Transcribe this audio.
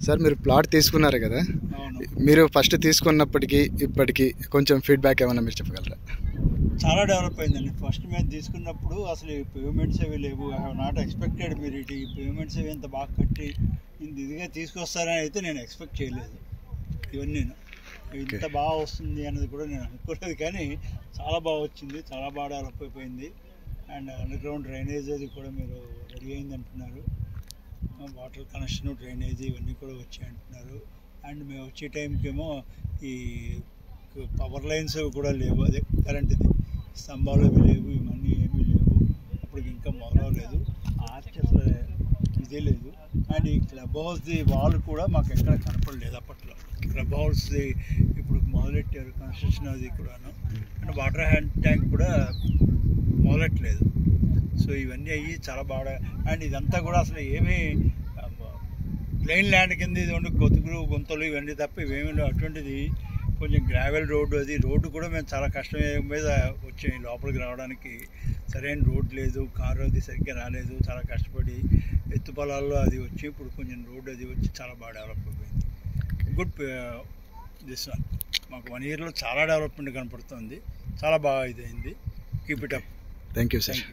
Sir మీరు plot తీసుకున్నారు కదా, అవును, మీరు ఫస్ట్ తీసుకున్నప్పటికీ ఇప్పటికీ కొంచెం ఫీడ్బ్యాక్ ఏమైనా మీరు చెప్పగలరా? చాలా డెవలప్ అయిందండి. ఫస్ట్ మేము తీసుకున్నప్పుడు అసలు ఈ పేమెంట్స్ అవి లేవు. ఐ హావ్ నాట్ ఎక్స్పెక్టెడ్ మీరు ఈ పేమెంట్స్ అవి ఇంత బాగా కట్టి ఇంత ఇదిగా తీసుకొస్తారని అయితే నేను ఎక్స్పెక్ట్ చేయలేదు. ఇవన్నీ ఇంత బాగా వస్తుంది అనేది కూడా నేను అనుకోలేదు, కానీ చాలా బాగా వచ్చింది, చాలా బాగా డెవలప్ అయిపోయింది. అండ్ అండర్ గ్రౌండ్ డ్రైనేజ్ అది కూడా మీరు రెడీ అయింది అంటున్నారు. వాటర్ కనెక్షన్, డ్రైనేజ్ ఇవన్నీ కూడా వచ్చాయి అంటున్నారు. అండ్ మేము వచ్చే టైంకి ఏమో ఈ పవర్ లైన్స్ కూడా లేవు, అదే కరెంట్ది స్తంభాలు అవి లేవు, ఇవన్నీ ఏమీ లేవు. అప్పటికి ఇంకా మొదలవలేదు, ఆర్చ్ అసలు ఇదే లేదు. అండ్ ఈ క్లబ్ హౌస్ది వాల్ కూడా మాకు ఎక్కడ కనపడలేదు అప్పట్లో. క్లబ్ హౌస్ది ఇప్పుడు మొదలెట్టారు కన్స్ట్రక్షన్ అది కూడాను. అండ్ వాటర్ హ్యాండ్ ట్యాంక్ కూడా మొదలెట్టలేదు. సో ఇవన్నీ అయ్యి చాలా బాగా. అండ్ ఇదంతా కూడా అసలు ఏమీ ప్లెయిన్ ల్యాండ్ కింద ఇది ఉండి గొతుకులు గుంతలు ఇవన్నీ తప్ప ఇవేమీ అటువంటిది కొంచెం గ్రావెల్ రోడ్డు. అది రోడ్డు కూడా మేము చాలా కష్టం మీద వచ్చాయి లోపలికి రావడానికి. సరైన రోడ్ లేదు, కారు అది సరిగ్గా రాలేదు, చాలా కష్టపడి ఎత్తు పొలాల్లో అది వచ్చి ఇప్పుడు కొంచెం రోడ్డు అది వచ్చి చాలా బాగా డెవలప్ అయిపోయింది. గుడ్ దిస్ వన్ మాకు 1 yearలో చాలా డెవలప్మెంట్ కనపడుతుంది, చాలా బాగా ఇదైంది. Keep it up. Thank you sir.